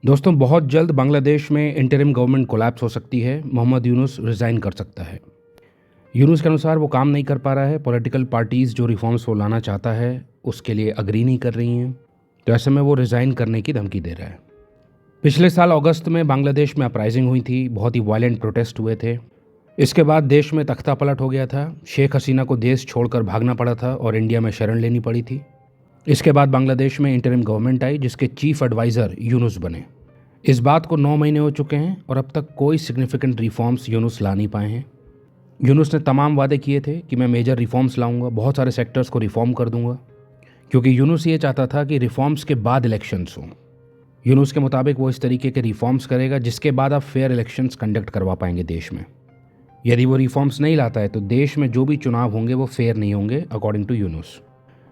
दोस्तों, बहुत जल्द बांग्लादेश में इंटरिम गवर्नमेंट कोलैप्स हो सकती है। मोहम्मद यूनुस रिज़ाइन कर सकता है। यूनुस के अनुसार वो काम नहीं कर पा रहा है। पॉलिटिकल पार्टीज़ जो रिफॉर्म्स वो लाना चाहता है उसके लिए अग्री नहीं कर रही हैं, तो ऐसे में वो रिज़ाइन करने की धमकी दे रहा है। पिछले साल अगस्त में बांग्लादेश में अपराइजिंग हुई थी। बहुत ही वायलेंट प्रोटेस्ट हुए थे। इसके बाद देश में तख्ता पलट हो गया था। शेख हसीना को देश छोड़कर भागना पड़ा था और इंडिया में शरण लेनी पड़ी थी। इसके बाद बांग्लादेश में इंटरिम गवर्नमेंट आई जिसके चीफ एडवाइज़र यूनुस बने। इस बात को 9 महीने हो चुके हैं और अब तक कोई सिग्निफिकेंट रिफॉर्म्स यूनुस ला नहीं पाए हैं। यूनुस ने तमाम वादे किए थे कि मैं मेजर रिफॉर्म्स लाऊंगा, बहुत सारे सेक्टर्स को रिफॉर्म कर दूंगा, क्योंकि यूनुस ये चाहता था कि रिफॉर्म्स के बाद इलेक्शंस हों। यूनुस के मुताबिक वो इस तरीके के रिफॉर्म्स करेगा जिसके बाद आप फेयर इलेक्शंस कंडक्ट करवा पाएंगे देश में। यदि वो रिफॉर्म्स नहीं लाता है तो देश में जो भी चुनाव होंगे वो फेयर नहीं होंगे अकॉर्डिंग टू यूनुस।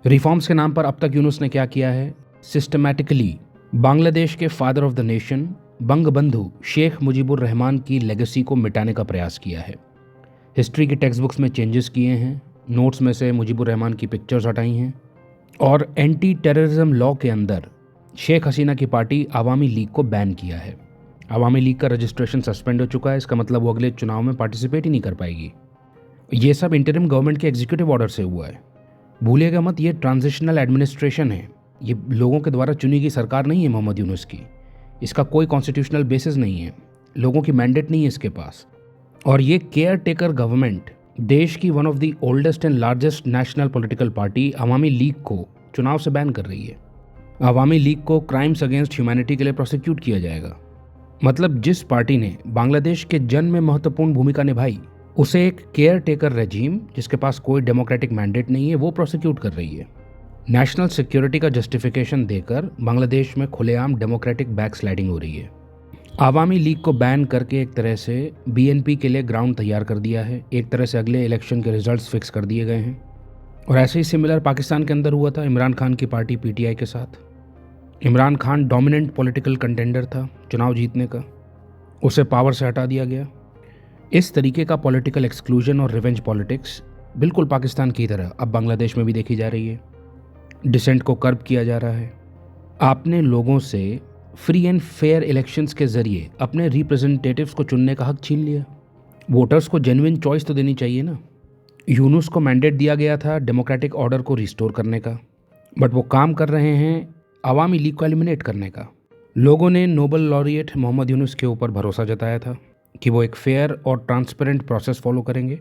रिफॉर्म्स के नाम पर अब तक यूनुस ने क्या किया है? सिस्टमैटिकली बांग्लादेश के father of the nation Bangabandhu Sheikh Mujibur Rahman की लेगेसी को मिटाने का प्रयास किया है। हिस्ट्री की टेक्स्ट बुक्स में चेंजेस किए हैं, नोट्स में से मुजीबुर रहमान की पिक्चर्स हटाई हैं और एंटी टेररिज्म लॉ के अंदर शेख हसीना की पार्टी आवामी लीग को बैन किया है। आवामी लीग का रजिस्ट्रेशन सस्पेंड हो चुका है। इसका मतलब वो अगले चुनाव में पार्टिसिपेट ही नहीं कर पाएगी। ये सब इंटरिम गवर्नमेंट के एग्जीक्यूटिव ऑर्डर से हुआ है। भूलिएगा मत, ये ट्रांजिशनल एडमिनिस्ट्रेशन है। ये लोगों के द्वारा चुनी गई सरकार नहीं है मोहम्मद यूनुस की। इसका कोई कॉन्स्टिट्यूशनल बेसिस नहीं है। लोगों की मैंडेट नहीं है इसके पास। और ये केयर टेकर गवर्नमेंट देश की one of the oldest and largest national political party Awami league को चुनाव से बैन कर रही है। आवामी लीग को क्राइम्स अगेंस्ट ह्यूमैनिटी के लिए प्रोसिक्यूट किया जाएगा। मतलब जिस पार्टी ने बांग्लादेश के जन्म में महत्वपूर्ण भूमिका निभाई उसे एक केयर टेकर रेजीम जिसके पास कोई डेमोक्रेटिक मैंडेट नहीं है वो प्रोसिक्यूट कर रही है। नेशनल सिक्योरिटी का जस्टिफिकेशन देकर बांग्लादेश में खुलेआम डेमोक्रेटिक बैकस्लाइडिंग हो रही है। आवामी लीग को बैन करके एक तरह से बीएनपी के लिए ग्राउंड तैयार कर दिया है। एक तरह से अगले इलेक्शन के रिजल्ट्स फिक्स कर दिए गए हैं। और ऐसे ही सिमिलर पाकिस्तान के अंदर हुआ था इमरान खान की पार्टी पीटीआई के साथ। Imran Khan dominant political contender था चुनाव जीतने का, उसे पावर से हटा दिया गया। इस तरीके का पॉलिटिकल एक्सक्लूजन और रिवेंज पॉलिटिक्स बिल्कुल पाकिस्तान की तरह अब बांग्लादेश में भी देखी जा रही है। डिसेंट को कर्ब किया जा रहा है। आपने लोगों से फ्री एंड फेयर इलेक्शंस के जरिए अपने रिप्रेजेंटेटिव्स को चुनने का हक छीन लिया। वोटर्स को जेन्युइन चॉइस तो देनी चाहिए ना। यूनुस को मैंडेट दिया गया था डेमोक्रेटिक ऑर्डर को रिस्टोर करने का, बट वो काम कर रहे हैं आवामी लीग को एलिमिनेट करने का। लोगों ने नोबेल लॉरिएट मोहम्मद यूनुस के ऊपर भरोसा जताया था कि वो एक फेयर और ट्रांसपेरेंट प्रोसेस फॉलो करेंगे,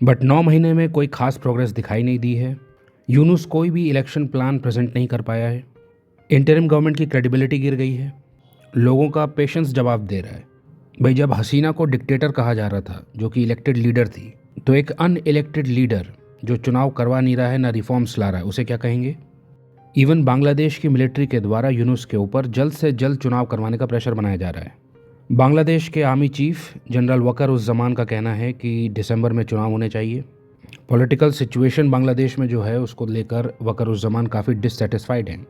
बट 9 महीने में कोई खास प्रोग्रेस दिखाई नहीं दी है। यूनुस कोई भी इलेक्शन प्लान प्रेजेंट नहीं कर पाया है। इंटरिम गवर्नमेंट की क्रेडिबिलिटी गिर गई है। लोगों का पेशेंस जवाब दे रहा है। भाई, जब हसीना को डिक्टेटर कहा जा रहा था जो कि इलेक्टेड लीडर थी, तो एक अनइलेक्टेड लीडर जो चुनाव करवा नहीं रहा है ना रिफॉर्म्स ला रहा है उसे क्या कहेंगे? इवन बांग्लादेश की मिलिट्री के द्वारा यूनुस के ऊपर जल्द से जल्द चुनाव करवाने का प्रेशर बनाया जा रहा है। बांग्लादेश के आर्मी चीफ जनरल वकर उस जमान का कहना है कि दिसंबर में चुनाव होने चाहिए। पॉलिटिकल सिचुएशन बांग्लादेश में जो है उसको लेकर वकर उस जमान काफ़ी डिससेटिस्फाइड हैं।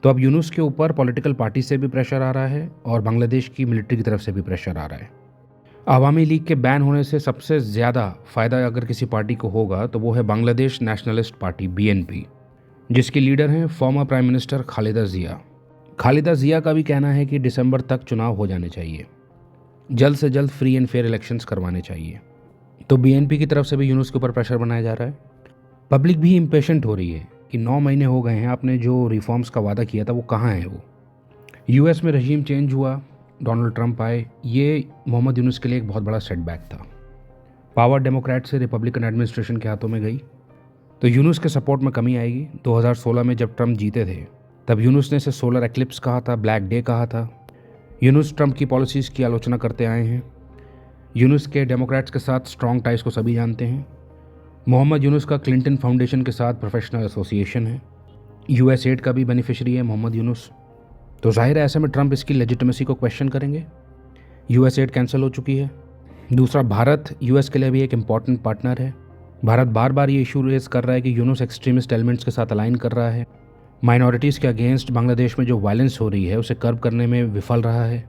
तो अब यूनुस के ऊपर पॉलिटिकल पार्टी से भी प्रेशर आ रहा है और बांग्लादेश की मिलिट्री की तरफ से भी प्रेशर आ रहा है। आवामी लीग के बैन होने से सबसे ज़्यादा फ़ायदा अगर किसी पार्टी को होगा तो वो है बांग्लादेश नेशनलिस्ट पार्टी बीएनपी, जिसकी लीडर हैं former prime minister Khaleda Zia. Khaleda Zia का भी कहना है कि दिसंबर तक चुनाव हो जाने चाहिए, जल्द से जल्द फ्री एंड फेयर इलेक्शंस करवाने चाहिए। तो बीएनपी की तरफ से भी यूनुस के ऊपर प्रेशर बनाया जा रहा है। पब्लिक भी इम्पेशेंट हो रही है कि 9 महीने हो गए हैं, आपने जो रिफॉर्म्स का वादा किया था वो कहाँ है वो। यूएस में रजीम चेंज हुआ, डोनाल्ड ट्रंप आए, ये मोहम्मद यूनुस के लिए एक बहुत बड़ा सेटबैक था। पावर डेमोक्रेट से रिपब्लिकन एडमिनिस्ट्रेशन के हाथों में गई तो यूनुस के सपोर्ट में कमी आएगी। 2016 में जब ट्रंप जीते थे तब यूनुस ने इसे सोलर एक्लिप्स कहा था, ब्लैक डे कहा था। यूनुस ट्रंप की पॉलिसीज़ की आलोचना करते आए हैं। यूनुस के डेमोक्रेट्स के साथ स्ट्रॉन्ग टाइज को सभी जानते हैं। मोहम्मद यूनुस का क्लिंटन फाउंडेशन के साथ प्रोफेशनल एसोसिएशन है। यूएस एड का भी बेनिफिशरी है मोहम्मद यूनुस। तो जाहिर है ऐसे में ट्रंप इसकी लेजिटिमेसी को क्वेश्चन करेंगे। यूएस एड कैंसिल हो चुकी है। दूसरा, भारत यूएस के लिए भी एक इम्पॉर्टेंट पार्टनर है। भारत बार बार ये इशू रेज कर रहा है कि यूनुस एक्सट्रीमिस्ट एलिमेंट्स के साथ अलाइन कर रहा है। माइनॉरिटीज़ के अगेंस्ट बांग्लादेश में जो वायलेंस हो रही है उसे कर्ब करने में विफल रहा है।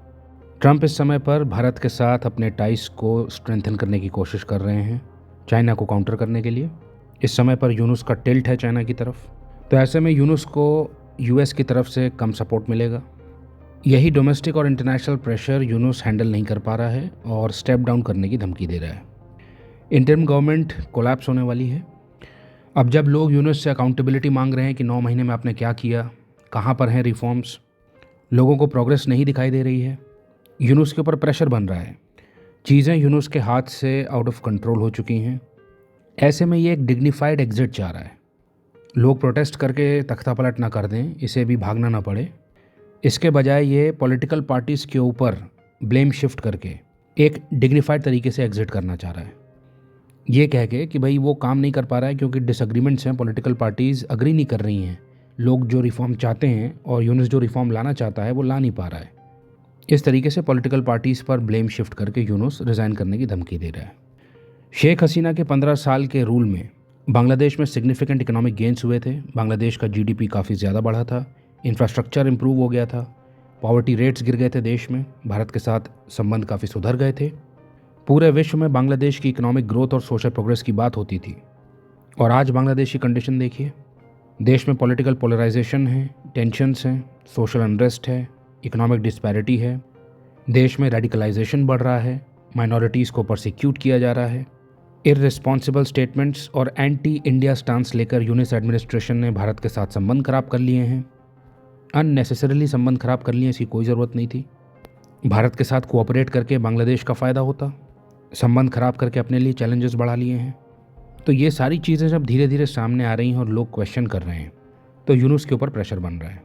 ट्रंप इस समय पर भारत के साथ अपने टाइस को स्ट्रेंथन करने की कोशिश कर रहे हैं चाइना को काउंटर करने के लिए। इस समय पर यूनुस का टिल्ट है चाइना की तरफ। तो ऐसे में यूनुस को यूएस की तरफ से कम सपोर्ट मिलेगा। यही डोमेस्टिक और इंटरनेशनल प्रेशर यूनुस हैंडल नहीं कर पा रहा है और स्टेप डाउन करने की धमकी दे रहा है। इंटरिम गवर्नमेंट कोलैप्स होने वाली है। अब जब लोग यूनुस से अकाउंटेबिलिटी मांग रहे हैं कि 9 महीने में आपने क्या किया, कहाँ पर हैं रिफॉर्म्स, लोगों को प्रोग्रेस नहीं दिखाई दे रही है, यूनुस के ऊपर प्रेशर बन रहा है, चीज़ें यूनुस के हाथ से आउट ऑफ कंट्रोल हो चुकी हैं। ऐसे में ये एक डिग्निफाइड एग्जिट चाह रहा है। लोग प्रोटेस्ट करके तख्ता पलट ना कर दें, इसे भी भागना ना पड़े। इसके बजाय ये पॉलिटिकल पार्टीज़ के ऊपर ब्लेम शिफ्ट करके एक डिग्निफाइड तरीके से एग्जिट करना चाह रहा है। ये कह के कि भाई वो काम नहीं कर पा रहा है क्योंकि डिसएग्रीमेंट्स हैं, पॉलिटिकल पार्टीज़ अग्री नहीं कर रही हैं, लोग जो रिफॉर्म चाहते हैं और यूनुस जो रिफॉर्म लाना चाहता है वो ला नहीं पा रहा है। इस तरीके से पॉलिटिकल पार्टीज़ पर ब्लेम शिफ्ट करके यूनुस रिज़ाइन करने की धमकी दे रहा है। शेख हसीना के 15 साल के रूल में बांग्लादेश में सिग्निफिकेंट इकोनॉमिक गेंस हुए थे। बांग्लादेश का जीडीपी काफ़ी ज़्यादा बढ़ा था, इंफ्रास्ट्रक्चर इंप्रूव हो गया था, पॉवर्टी रेट्स गिर गए थे देश में, भारत के साथ संबंध काफ़ी सुधर गए थे। पूरे विश्व में बांग्लादेश की इकोनॉमिक ग्रोथ और सोशल प्रोग्रेस की बात होती थी। और आज बांग्लादेश की कंडीशन देखिए, देश में पॉलिटिकल पोलराइजेशन है, टेंशन्स हैं, सोशल अनरेस्ट है, इकोनॉमिक डिस्पैरिटी है, देश में रेडिकलाइजेशन बढ़ रहा है, माइनॉरिटीज़ को परसिक्यूट किया जा रहा है। इररिस्पॉन्सिबल स्टेटमेंट्स और एंटी इंडिया स्टांस लेकर यूनुस एडमिनिस्ट्रेशन ने भारत के साथ संबंध खराब कर लिए हैं। अननेसेसरीली संबंध खराब कर लिए, इसकी कोई ज़रूरत नहीं थी। भारत के साथ कोऑपरेट करके बांग्लादेश का फ़ायदा होता, संबंध खराब करके अपने लिए चैलेंजेस बढ़ा लिए हैं। तो ये सारी चीज़ें जब धीरे धीरे सामने आ रही हैं और लोग क्वेश्चन कर रहे हैं तो यूनुस के ऊपर प्रेशर बन रहा है।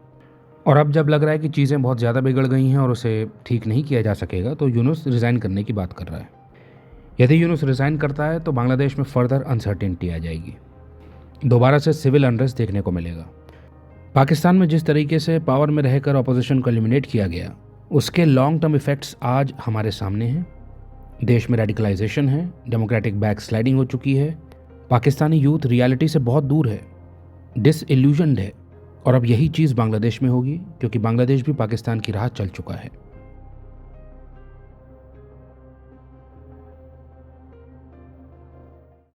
और अब जब लग रहा है कि चीज़ें बहुत ज़्यादा बिगड़ गई हैं और उसे ठीक नहीं किया जा सकेगा तो यूनुस रिज़ाइन करने की बात कर रहा है। यदि यूनुस रिज़ाइन करता है तो बांग्लादेश में फर्दर अनसर्टेनिटी आ जाएगी, दोबारा से सिविल अनरेस्ट देखने को मिलेगा। पाकिस्तान में जिस तरीके से पावर में रहकर अपोजिशन को एलिमिनेट किया गया, उसके लॉन्ग टर्म इफ़ेक्ट्स आज हमारे सामने हैं। देश में रेडिकलाइजेशन है, डेमोक्रेटिक बैक स्लाइडिंग हो चुकी है, पाकिस्तानी यूथ रियलिटी से बहुत दूर है, डिसइल्यूजन्ड है। और अब यही चीज़ बांग्लादेश में होगी क्योंकि बांग्लादेश भी पाकिस्तान की राह चल चुका है।